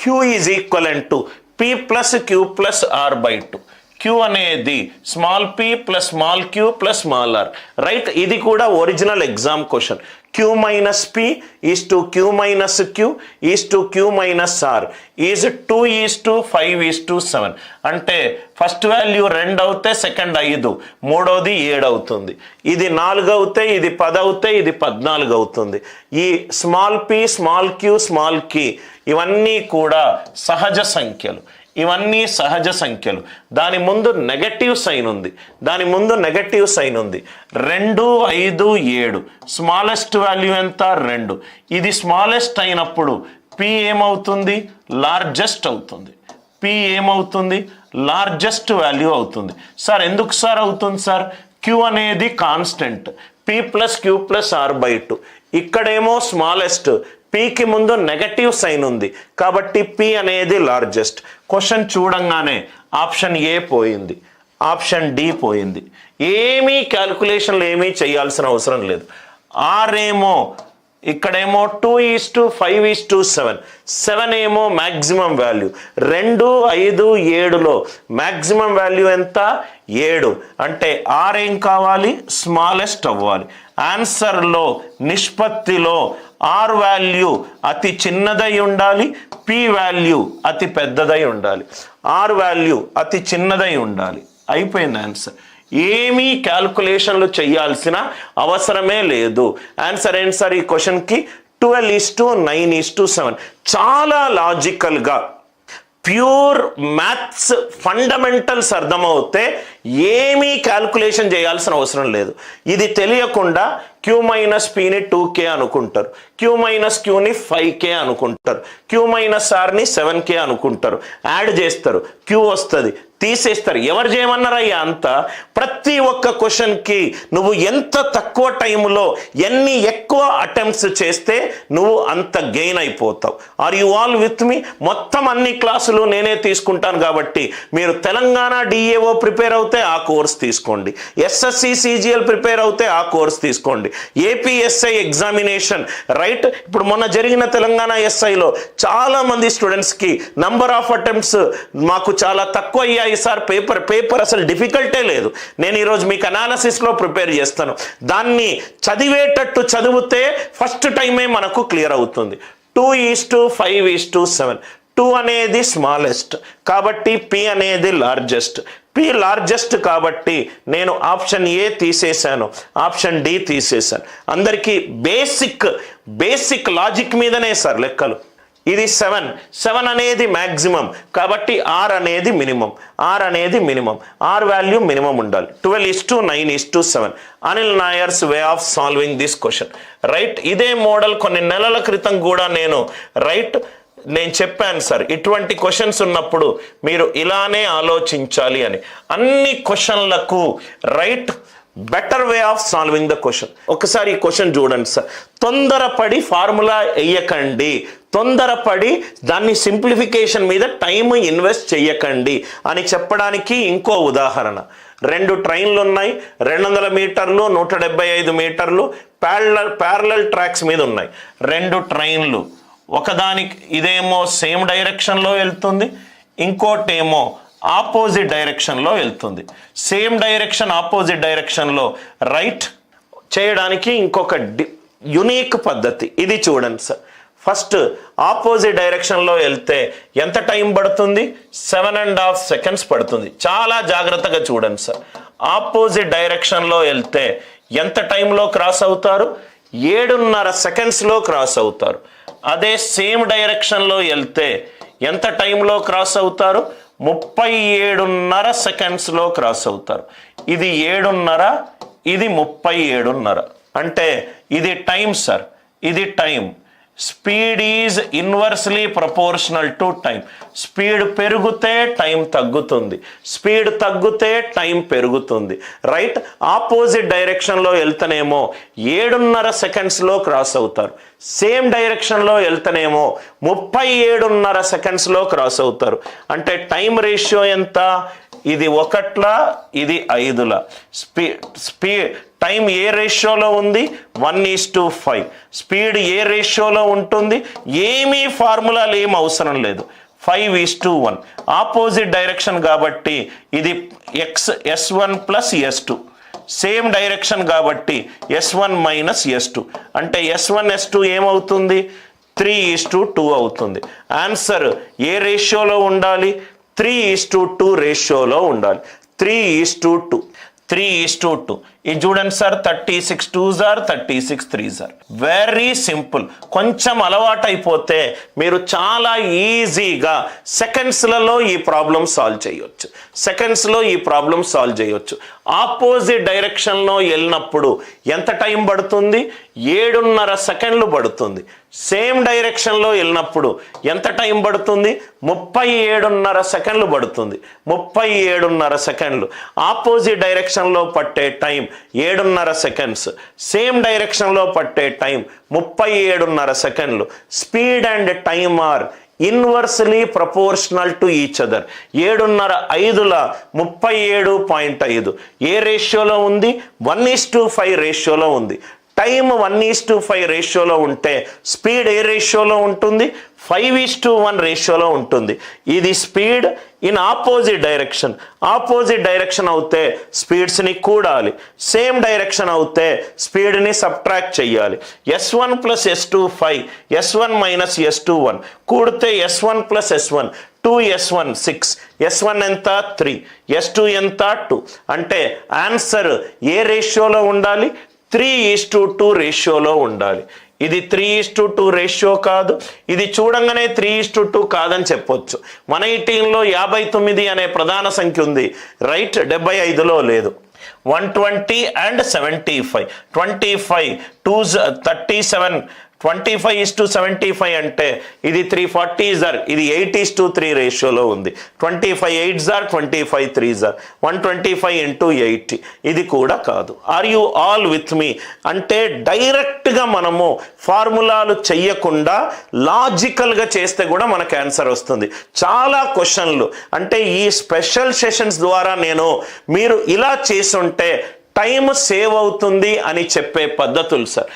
Queue is equivalent to P plus Q plus R by 2. Q అనేది small P plus small Q plus small R, right? ఇది కూడా original exam question. Q minus P is to Q minus Q is to Q minus R is 2:5:7. అంటే first value 2 అవుతే second 5, మూడోది 7 అవుతుంది. ఇది 4 అవుతే ఇది 10 అవుతే ఇది 14 అవుతుంది. ఈ small P small queue small కి ఇవన్నీ కూడా సహజ సంఖ్యలు. ఇవన్నీ సహజ సంఖ్యలు. దాని ముందు నెగటివ్ సైన్ ఉంది, 2, 5, 7. స్మాలెస్ట్ వాల్యూ ఎంత? 2. ఇది స్మాలెస్ట్ అయినప్పుడు పి ఏమవుతుంది? లార్జెస్ట్ అవుతుంది. పి ఏమవుతుంది? లార్జెస్ట్ వాల్యూ అవుతుంది. సార్ ఎందుకు సార్ అవుతుంది సార్? క్యూ అనేది constant, P plus Q plus R by 2. ఇక్కడేమో స్మాలెస్ట్, పీకి ముందు నెగటివ్ సైన్ ఉంది కాబట్టి పి అనేది లార్జెస్ట్. క్వశ్చన్ చూడంగానే ఆప్షన్ ఏ పోయింది, ఆప్షన్ డి పోయింది. ఏమీ క్యాల్కులేషన్లు ఏమీ చేయాల్సిన అవసరం లేదు. ఆర్ ఏమో ఇక్కడేమో 2:5:7. 7 ఏమో మ్యాక్సిమం వాల్యూ. 2, 5, 7లో మ్యాక్సిమం వాల్యూ ఎంత? 7. అంటే ఆర్ ఏం కావాలి? స్మాలెస్ట్ అవ్వాలి. ఆన్సర్లో నిష్పత్తిలో ఆర్ వాల్యూ అతి చిన్నదై ఉండాలి, పి వాల్యూ అతి పెద్దదై ఉండాలి. ఆర్ వాల్యూ అతి చిన్నదై ఉండాలి. అయిపోయింది ఆన్సర్. ఏమీ క్యాల్కులేషన్లు చేయాల్సిన అవసరమే లేదు. ఆన్సర్ ఏంటి సార్ ఈ క్వశ్చన్కి? 12:9:7. చాలా లాజికల్గా ప్యూర్ మ్యాథ్స్ ఫండమెంటల్స్ అర్థమవుతే ఏమీ క్యాల్కులేషన్ చేయాల్సిన అవసరం లేదు. ఇది తెలియకుండా క్యూ మైనస్ పిని 2K అనుకుంటారు, క్యూ మైనస్ క్యూని 5K అనుకుంటారు, క్యూ మైనస్ ఆర్ని 7K అనుకుంటారు. యాడ్ చేస్తారు, క్యూ వస్తుంది, తీసేస్తారు. ఎవరు చేయమన్నారయ్యా అంతా? ప్రతి ఒక్క క్వశ్చన్కి నువ్వు ఎంత తక్కువ టైంలో ఎన్ని ఎక్కువ అటెంప్ట్స్ చేస్తే నువ్వు అంత గెయిన్ అయిపోతావు. Are you all with me? మొత్తం అన్ని క్లాసులు నేనే తీసుకుంటాను కాబట్టి మీరు తెలంగాణ డిఏఓ ప్రిపేర్ అవుతే ఆ కోర్స్ తీసుకోండి, ఎస్ఎస్సి సిజిఎల్ ప్రిపేర్ అవుతే ఆ కోర్స్ తీసుకోండి, ఏపీఎస్ఐ ఎగ్జామినేషన్, రైట్? ఇప్పుడు మొన్న జరిగిన తెలంగాణ ఎస్ఐలో చాలా మంది స్టూడెంట్స్కి నంబర్ ఆఫ్ అటెంప్ట్స్ మాకు చాలా తక్కువ అయ్యాయి సార్, పేపర్ అసలు డిఫికల్టే లేదు. నేను ఈరోజు మీకు అనాలిసిస్లో ప్రిపేర్ చేస్తాను. దాన్ని చదివేటట్టు చదివితే ఫస్ట్ టైమే మనకు క్లియర్ అవుతుంది. 2:5:7. 2 అనేది స్మాలెస్ట్ కాబట్టి పి అనేది లార్జెస్ట్. పి లార్జెస్ట్ కాబట్టి నేను ఆప్షన్ ఏ తీసేశాను, ఆప్షన్ డి తీసేశాను. అందరికీ బేసిక్ లాజిక్ మీదనే సార్ లెక్కలు. ఇది 7 అనేది మ్యాక్సిమం కాబట్టి ఆర్ అనేది మినిమం, ఆర్ వాల్యూ మినిమం ఉండాలి. 12:9:7. Anil Nair's way of solving this question, right? ఇదే మోడల్ కొన్ని నెలల క్రితం కూడా నేను చెప్పాను సార్, ఇటువంటి క్వశ్చన్స్ ఉన్నప్పుడు మీరు ఇలానే ఆలోచించాలి అని. అన్ని క్వశ్చన్లకు right better way of solving the question. ఒకసారి ఈ క్వశ్చన్ చూడండి సార్. తొందరపడి ఫార్ములా వేయకండి, తొందరపడి దాన్ని సింప్లిఫికేషన్ మీద టైం ఇన్వెస్ట్ చేయకండి అని చెప్పడానికి ఇంకో ఉదాహరణ. 2 ట్రైన్లు ఉన్నాయి, 200 మీటర్లు 175 మీటర్లు ప్యారలల్ ట్రాక్స్ మీద ఉన్నాయి. 2 ట్రైన్లు ఒకదానికి ఇదేమో సేమ్ డైరెక్షన్లో వెళ్తుంది, ఇంకోటేమో ఆపోజిట్ డైరెక్షన్లో వెళ్తుంది. సేమ్ డైరెక్షన్ ఆపోజిట్ డైరెక్షన్లో రైట్ చేయడానికి ఇంకొక యునిక్ పద్ధతి ఇది చూడండి సార్. ఫస్ట్ ఆపోజిట్ డైరెక్షన్లో వెళ్తే ఎంత టైం పడుతుంది? 7.5 seconds పడుతుంది. చాలా జాగ్రత్తగా చూడండి సార్. ఆపోజిట్ డైరెక్షన్లో వెళ్తే ఎంత టైంలో క్రాస్ అవుతారు? 7.5 secondsలో క్రాస్ అవుతారు. అదే సేమ్ డైరెక్షన్లో వెళ్తే ఎంత టైంలో క్రాస్ అవుతారు? 37.5 secondsలో క్రాస్ అవుతారు. ఇది 7.5, ఇది 37.5. అంటే ఇది టైం సార్, ఇది time. Speed is inversely proportional to time. Speed పెరిగితే టైం తగ్గుతుంది, స్పీడ్ తగ్గితే టైం పెరుగుతుంది, రైట్? ఆపోజిట్ డైరెక్షన్లో వెళ్తేనేమో 7.5 secondsలో క్రాస్ అవుతారు, సేమ్ డైరెక్షన్లో వెళ్తేనేమో 37.5 సెకండ్స్లో క్రాస్ అవుతారు. అంటే టైం రేషియో ఎంత? ఇది 1ల, ఇది 5ల. స్పీడ్ టైం ఏ రేషియోలో ఉంది? 1:5. స్పీడ్ ఏ రేషియోలో ఉంటుంది? ఏమీ ఫార్ములాలు ఏం అవసరం లేదు, 5:1. ఆపోజిట్ డైరెక్షన్ కాబట్టి ఇది S1 plus S2. Same direction కాబట్టి S1 మైనస్ S2. అంటే S1 S2 ఏమవుతుంది? 3:2 అవుతుంది. ఆన్సర్ ఏ రేషియోలో ఉండాలి? 3:2 రేషియోలో ఉండాలి. 3:2. 3:2. ఇది చూడండి sir, 36 2s are 36 3s are. Very simple. కొంచెం అలవాటు అయిపోతే మీరు చాలా ఈజీగా సెకండ్స్లలో ఈ ప్రాబ్లం సాల్వ్ చేయొచ్చు. ఆపోజిట్ డైరెక్షన్లో వెళ్ళినప్పుడు ఎంత టైం పడుతుంది? 7.5 సెకండ్లు పడుతుంది. సేమ్ డైరెక్షన్లో వెళ్ళినప్పుడు ఎంత టైం పడుతుంది? 37.5 సెకండ్లు పడుతుంది. 37.5 సెకండ్లు. ఆపోజిట్ డైరెక్షన్లో పట్టే టైం 7.5 సెకండ్స్. సేమ్ డైరెక్షన్లో పట్టే టైం 37.5 సెకండ్లు. Speed and time are inversely proportional to each other. 7.5 5ల 37.5 ఏ రేషియోలో ఉంది? 1:5 రేషియోలో ఉంది. టైం 1:5 రేషియోలో ఉంటే స్పీడ్ ఏ రేషియోలో ఉంటుంది? 5:1 రేషియోలో ఉంటుంది. ఇది స్పీడ్ ఇన్ ఆపోజిట్ డైరెక్షన్ అవుతే స్పీడ్స్ని కూడాలి. సేమ్ డైరెక్షన్ అవుతే స్పీడ్ని సబ్ట్రాక్ట్ చేయాలి. S1 plus S2 5, S1 minus S2 1. కూడితే S1 plus S1 2S1 6. S1 ఎంత? 3. S2 ఎంత? 2. అంటే ఆన్సర్ ఏ రేషియోలో ఉండాలి? 3:2 రేషియోలో ఉండాలి. ఇది 3:2 రేషియో కాదు. ఇది చూడంగానే 3:2 కాదని చెప్పొచ్చు. 118లో 59 అనే ప్రధాన సంఖ్య ఉంది, రైట్? 75లో లేదు. 120 and 75. 25 2s 37. 25:75 అంటే ఇది 340 ఇది 8:3 రేషియోలో ఉంది. 25 8s are 25 3s are 125 into 80. ఇది కూడా కాదు. Are you all with me? అంటే డైరెక్ట్గా మనము ఫార్ములాలు చెయ్యకుండా లాజికల్గా చేస్తే కూడా మనకు ఆన్సర్ వస్తుంది. చాలా క్వశ్చన్లు అంటే ఈ స్పెషల్ సెషన్స్ ద్వారా మీరు ఇలా చేసుంటే టైం సేవ్ అవుతుంది అని చెప్పే పద్ధతులు సార్.